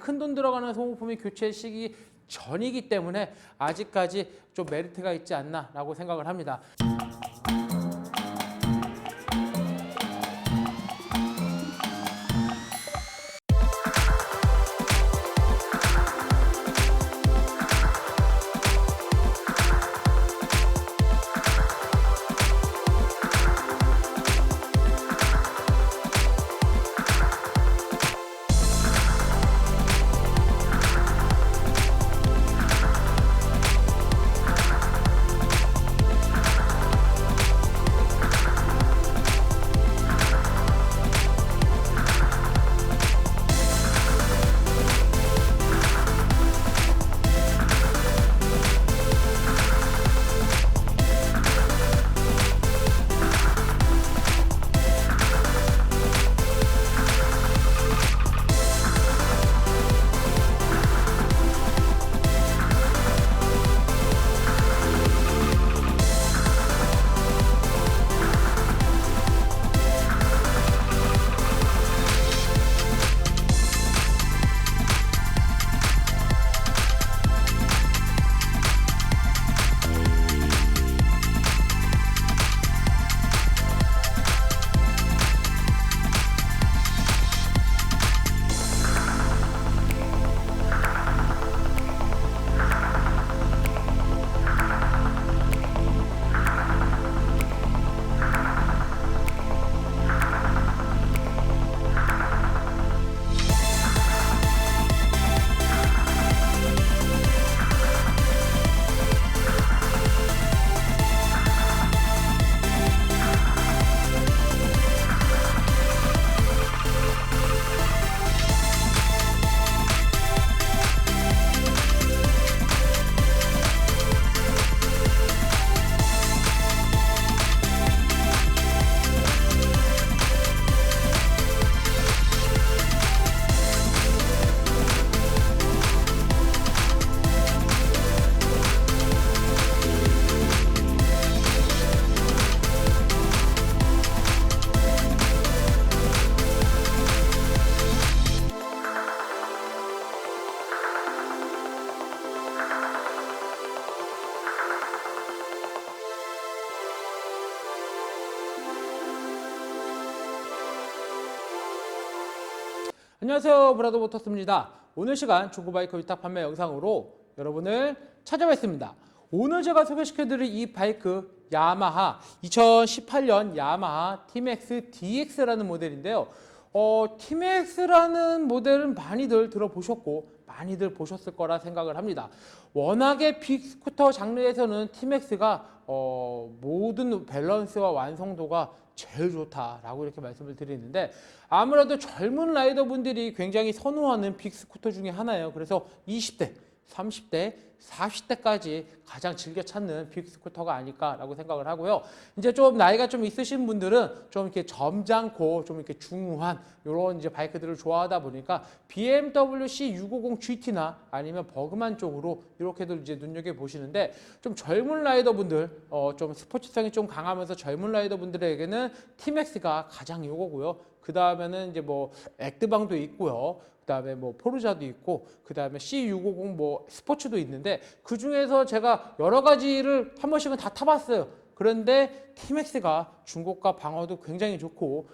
큰돈 들어가는 소모품이 교체 시기 전이기 때문에 아직까지 좀 메리트가 있지 않나라고 생각을 합니다. 안녕하세요, 브라더모터스입니다. 오늘 시간 중고바이크 위탁 판매 영상으로 여러분을 찾아뵙습니다. 오늘 제가 소개시켜드릴 이 바이크 야마하 2018년 야마하 TMAX DX라는 모델인데요. TMAX라는 모델은 많이들 들어보셨고 많이들 보셨을 거라 생각을 합니다. 워낙에 빅스쿠터 장르에서는 TMAX가 모든 밸런스와 완성도가 제일 좋다라고 이렇게 말씀을 드리는데, 아무래도 젊은 라이더분들이 굉장히 선호하는 빅스쿠터 중에 하나예요. 그래서 20대, 30대, 40대까지 가장 즐겨 찾는 빅스쿠터가 아닐까라고 생각을 하고요. 이제 좀 나이가 좀 있으신 분들은 좀 이렇게 점잖고 좀 이렇게 중후한 이런 이제 바이크들을 좋아하다 보니까 BMW C650 GT나 아니면 버그만 쪽으로 이렇게들 이제 눈여겨 보시는데, 좀 젊은 라이더분들, 좀 스포츠성이 좀 강하면서 젊은 라이더분들에게는 TMAX가 가장 이거고요. 그 다음에는 이제 뭐 액드방도 있고요. 그 다음에 뭐 포르자도 있고, 그 다음에 C650 뭐 스포츠도 있는데, 그 중에서 제가 여러 가지를 한 번씩은 다 타봤어요. 그런데 TMAX가 중고가 방어도 굉장히 좋고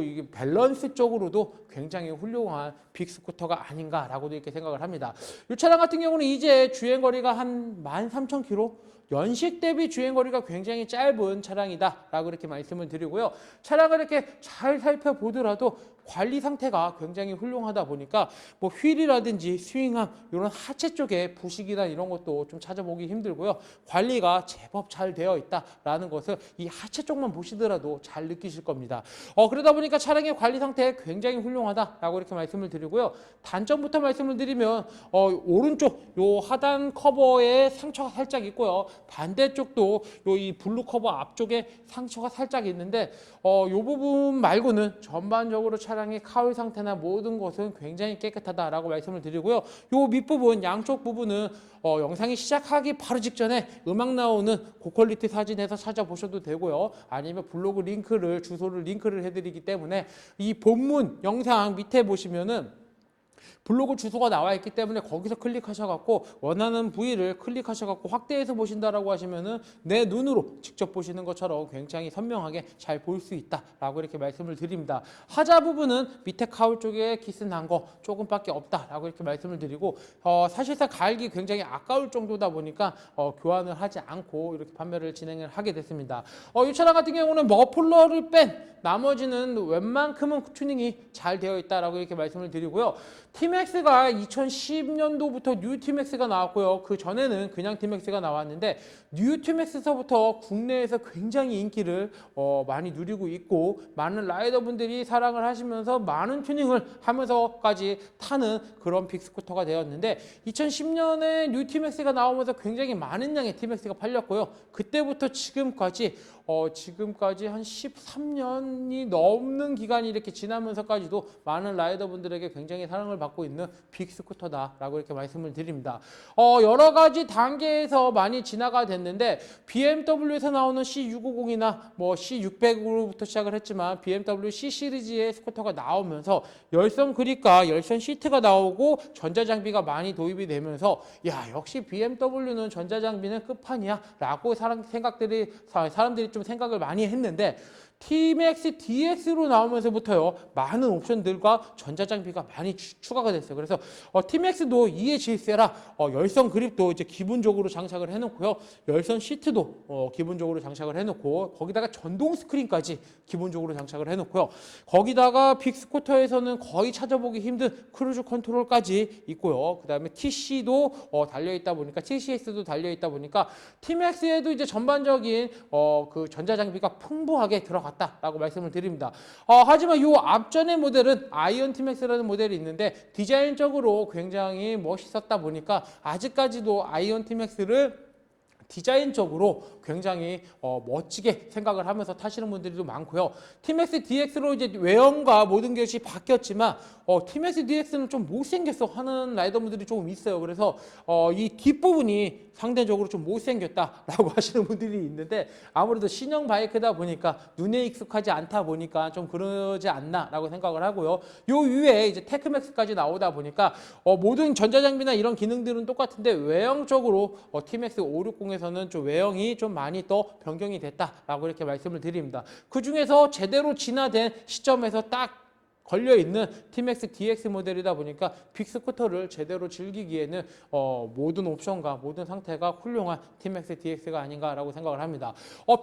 이게 밸런스 쪽으로도 굉장히 훌륭한 빅스쿠터가 아닌가라고도 이렇게 생각을 합니다. 이 차량 같은 경우는 이제 주행거리가 한 13,000km, 연식 대비 주행거리가 굉장히 짧은 차량이다라고 이렇게 말씀을 드리고요. 차량을 이렇게 잘 살펴보더라도 관리 상태가 굉장히 훌륭하다 보니까 뭐 휠이라든지 스윙함 이런 하체 쪽에 부식이나 이런 것도 좀 찾아보기 힘들고요. 관리가 제법 잘 되어 있다라는 것을 이 하체 쪽만 보시더라도 잘 느끼실 겁니다. 그러다 보니까 차량의 관리 상태 굉장히 훌륭하다라고 이렇게 말씀을 드리고요. 단점부터 말씀을 드리면 오른쪽 요 하단 커버에 상처가 살짝 있고요. 반대쪽도 요 이 블루 커버 앞쪽에 상처가 살짝 있는데 요 부분 말고는 전반적으로 차량의 카울 상태나 모든 것은 굉장히 깨끗하다라고 말씀을 드리고요. 요 밑부분 양쪽 부분은 영상이 시작하기 바로 직전에 음악 나오는 고퀄리티 사진에서 찾아보셔도 되고요. 아니면 블로그 링크를 주소를 링크를 해드리기 때문에 이 본문 영상 밑에 보시면은 블로그 주소가 나와 있기 때문에 거기서 클릭하셔갖고 원하는 부위를 클릭하셔갖고 확대해서 보신다라고 하시면은 내 눈으로 직접 보시는 것처럼 굉장히 선명하게 잘 볼 수 있다라고 이렇게 말씀을 드립니다. 하자 부분은 밑에 가울 쪽에 기스 난 거 조금밖에 없다라고 이렇게 말씀을 드리고 사실상 갈기 굉장히 아까울 정도다 보니까 교환을 하지 않고 이렇게 판매를 진행을 하게 됐습니다. 이 차량 같은 경우는 머플러를 뺀 나머지는 웬만큼은 튜닝이 잘 되어 있다라고 이렇게 말씀을 드리고요. T-Max가 2010년도부터 뉴 T-Max가 나왔고요. 그 전에는 그냥 T-Max가 나왔는데 뉴 T-Max서부터 국내에서 굉장히 인기를 많이 누리고 있고 많은 라이더분들이 사랑을 하시면서 많은 튜닝을 하면서까지 타는 그런 빅스쿠터가 되었는데 2010년에 뉴 T-Max가 나오면서 굉장히 많은 양의 T-Max가 팔렸고요. 그때부터 지금까지 한 13년이 넘는 기간이 이렇게 지나면서까지도 많은 라이더분들에게 굉장히 사랑을 받고 있는 빅스쿠터다라고 이렇게 말씀을 드립니다. 여러 가지 단계에서 많이 진화가 됐는데 BMW에서 나오는 C650이나 뭐 C600으로부터 시작을 했지만 BMW C 시리즈의 스쿠터가 나오면서 열선 그립과 열선 시트가 나오고 전자장비가 많이 도입이 되면서 야 역시 BMW는 전자장비는 끝판이야 라고 사람들이 좀 생각을 많이 했는데 T-Max DX로 나오면서부터요 많은 옵션들과 전자장비가 많이 추가가 됐어요. 그래서 T-Max도 이에 질세라 열선 그립도 이제 기본적으로 장착을 해놓고요, 열선 시트도 기본적으로 장착을 해놓고 거기다가 전동 스크린까지 기본적으로 장착을 해놓고요. 거기다가 빅스쿠터에서는 거의 찾아보기 힘든 크루즈 컨트롤까지 있고요. 그 다음에 TC도 달려있다 보니까 TCS도 달려있다 보니까 T-Max에도 이제 전반적인 그 전자장비가 풍부하게 들어갔다라고 말씀을 드립니다. 하지만 이 앞전의 모델은 아이언 T-Max라는 모델이 있는데 디자인적으로 굉장히 멋있었다 보니까 아직까지도 아이언 T-Max를 디자인적으로 굉장히 멋지게 생각을 하면서 타시는 분들도 많고요. T-Max DX로 이제 외형과 모든 것이 바뀌었지만 T-Max DX는 좀 못생겼어 하는 라이더분들이 조금 있어요. 그래서 이 뒷부분이 상대적으로 좀 못생겼다라고 하시는 분들이 있는데 아무래도 신형 바이크다 보니까 눈에 익숙하지 않다 보니까 좀 그러지 않나라고 생각을 하고요. 요 위에 이제 테크맥스까지 나오다 보니까 모든 전자장비나 이런 기능들은 똑같은데 외형적으로 T-Max 560에서는 좀 외형이 좀 많이 더 변경이 됐다라고 이렇게 말씀을 드립니다. 그 중에서 제대로 진화된 시점에서 딱 걸려있는 T-Max DX 모델이다 보니까 빅스쿠터를 제대로 즐기기에는 모든 옵션과 모든 상태가 훌륭한 T-Max DX가 아닌가라고 생각을 합니다.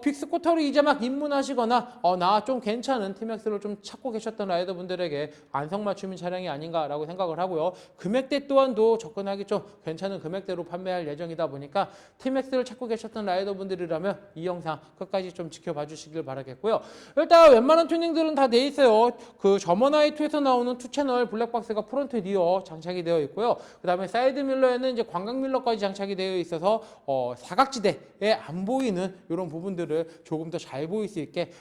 빅스쿠터를 이제 막 입문하시거나 나 좀 괜찮은 T-Max를 좀 찾고 계셨던 라이더분들에게 안성맞춤인 차량이 아닌가라고 생각을 하고요. 금액대 또한도 접근하기 좀 괜찮은 금액대로 판매할 예정이다 보니까 T-Max를 찾고 계셨던 라이더분들이라면 이 영상 끝까지 좀 지켜봐 주시길 바라겠고요. 일단 웬만한 튜닝들은 다 돼 있어요. 그 점원 i2에서 나오는 2채널 블랙박스가 프론트 리어 장착이 되어 있고요. 그 다음에 사이드 밀러에는 이제 광각 밀러까지 장착이 되어 있어서 사각지대에 안 보이는 이런 부분들을 조금 더 잘 보일 수 있게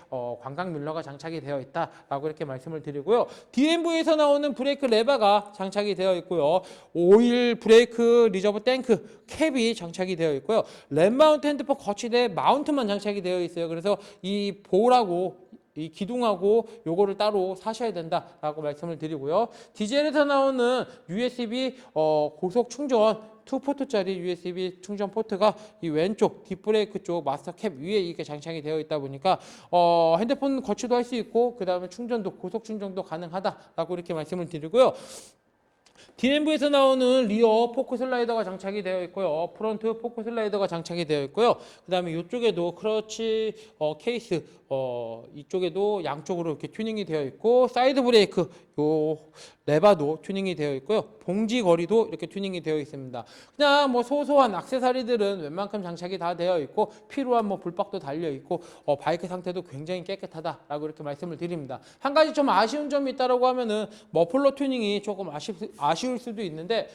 광각 밀러가 장착이 되어 있다라고 이렇게 말씀을 드리고요. DMV에서 나오는 브레이크 레버가 장착이 되어 있고요. 오일 브레이크 리저브 탱크 캡이 장착이 되어 있고요. 랩 마운트 핸드폰 거치대 마운트만 장착이 되어 있어요. 그래서 이 볼하고 이 기둥하고 요거를 따로 사셔야 된다라고 말씀을 드리고요. 디젤에서 나오는 USB 고속 충전 2포트짜리 USB 충전 포트가 이 왼쪽 뒷브레이크 쪽 마스터 캡 위에 이렇게 장착이 되어 있다 보니까 핸드폰 거치도 할 수 있고 그 다음에 충전도 고속 충전도 가능하다라고 이렇게 말씀을 드리고요. DMV에서 나오는 리어 포크 슬라이더가 장착이 되어 있고요. 프론트 포크 슬라이더가 장착이 되어 있고요. 그 다음에 이쪽에도 크러치 케이스 이쪽에도 양쪽으로 이렇게 튜닝이 되어 있고 사이드 브레이크 요 레바도 튜닝이 되어 있고요. 봉지 거리도 이렇게 튜닝이 되어 있습니다. 그냥 뭐 소소한 액세서리들은 웬만큼 장착이 다 되어 있고 필요한 뭐 불박도 달려 있고 바이크 상태도 굉장히 깨끗하다라고 이렇게 말씀을 드립니다. 한 가지 좀 아쉬운 점이 있다라고 하면은 머플러 튜닝이 조금 아쉬울 수도 있는데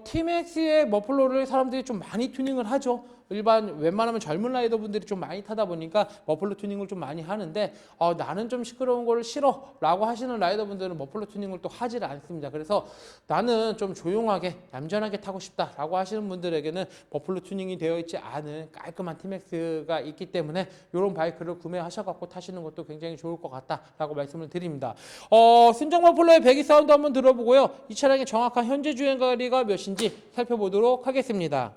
T-Max의 머플러를 사람들이 좀 많이 튜닝을 하죠. 일반 웬만하면 젊은 라이더분들이 좀 많이 타다 보니까 머플러 튜닝을 좀 많이 하는데 나는 좀 시끄러운 걸 싫어라고 하시는 라이더분들은 머플러 튜닝을 또 하지를 않습니다. 그래서 나는 좀 조용하게 얌전하게 타고 싶다라고 하시는 분들에게는 머플러 튜닝이 되어 있지 않은 깔끔한 티맥스가 있기 때문에 이런 바이크를 구매하셔갖고 타시는 것도 굉장히 좋을 것 같다라고 말씀을 드립니다. 순정 머플러의 배기 사운드 한번 들어보고요. 이 차량의 정확한 현재 주행거리가 몇인지 살펴보도록 하겠습니다.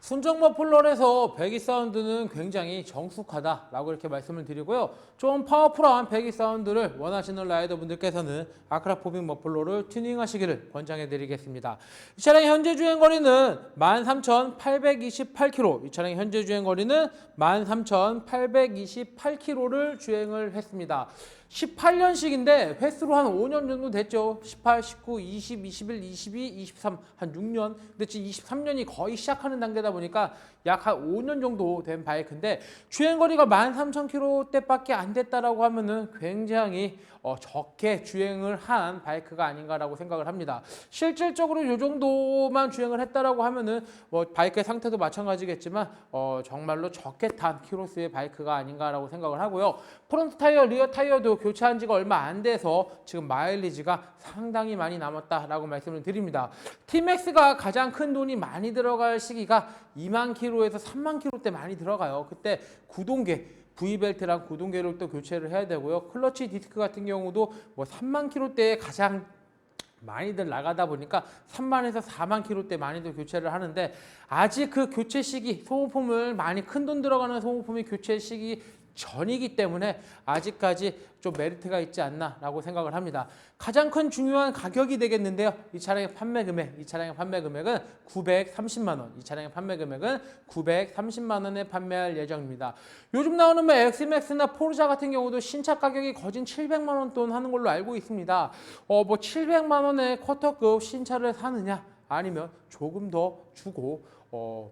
순정 머플러에서 배기 사운드는 굉장히 정숙하다라고 이렇게 말씀을 드리고요. 좀 파워풀한 배기 사운드를 원하시는 라이더분들께서는 아크라포빅 머플러를 튜닝하시기를 권장해 드리겠습니다. 이 차량의 현재 주행거리는 13,828km, 이 차량의 현재 주행거리는 13,828km를 주행을 했습니다. 18년식인데 횟수로 한 5년 정도 됐죠. 18, 19, 20, 21, 22, 23, 한 6년. 근데 지금 23년이 거의 시작하는 단계다 보니까 약 한 5년 정도 된 바이크인데 주행거리가 13,000km대밖에 안 됐다라고 하면은 굉장히 적게 주행을 한 바이크가 아닌가라고 생각을 합니다. 실질적으로 이 정도만 주행을 했다라고 하면은 뭐 바이크의 상태도 마찬가지겠지만 정말로 적게 탄 키로수의 바이크가 아닌가라고 생각을 하고요. 프론트 타이어, 리어 타이어도 교체한 지가 얼마 안 돼서 지금 마일리지가 상당히 많이 남았다라고 말씀을 드립니다. T-MAX가 가장 큰 돈이 많이 들어갈 시기가 2만 킬로에서 3만 킬로대 많이 들어가요. 그때 구동계 V벨트랑 구동계를 또 교체를 해야 되고요. 클러치 디스크 같은 경우도 뭐 3만 킬로대에 가장 많이들 나가다 보니까 3만에서 4만 킬로대 많이들 교체를 하는데 아직 그 교체 시기, 소모품을 많이 큰 돈 들어가는 소모품이 교체 시기 전이기 때문에 아직까지 좀 메리트가 있지 않나라고 생각을 합니다. 가장 큰 중요한 가격이 되겠는데요. 이 차량의 판매 금액은 930만 원. 이 차량의 판매 금액은 930만 원에 판매할 예정입니다. 요즘 나오는 뭐 엑스맥스나 포르자 같은 경우도 신차 가격이 거진 700만 원 돈 하는 걸로 알고 있습니다. 뭐 700만 원의 쿼터급 신차를 사느냐 아니면 조금 더 주고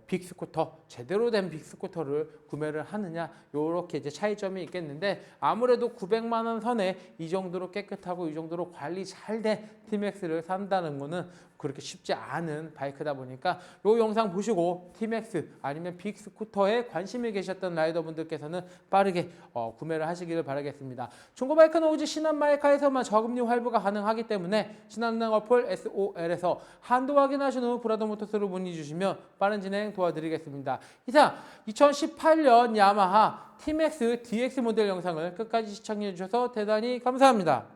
빅스쿠터, 제대로 된 빅스쿠터를 구매를 하느냐 요렇게 이제 차이점이 있겠는데 아무래도 900만 원 선에 이 정도로 깨끗하고 이 정도로 관리 잘 된 T-MAX를 산다는 거는 그렇게 쉽지 않은 바이크다 보니까 요 영상 보시고 T-MAX 아니면 빅스쿠터에 관심이 계셨던 라이더분들께서는 빠르게 구매를 하시기를 바라겠습니다. 중고바이크는 오직 신한마이카에서만 저금리 할부가 가능하기 때문에 신한은행 어플 SOL에서 한도 확인하신 후 브라더 모터스로 문의 주시면 빠른 진행 도와드리겠습니다. 이상 2018년 야마하 T-MAX DX 모델 영상을 끝까지 시청해 주셔서 대단히 감사합니다.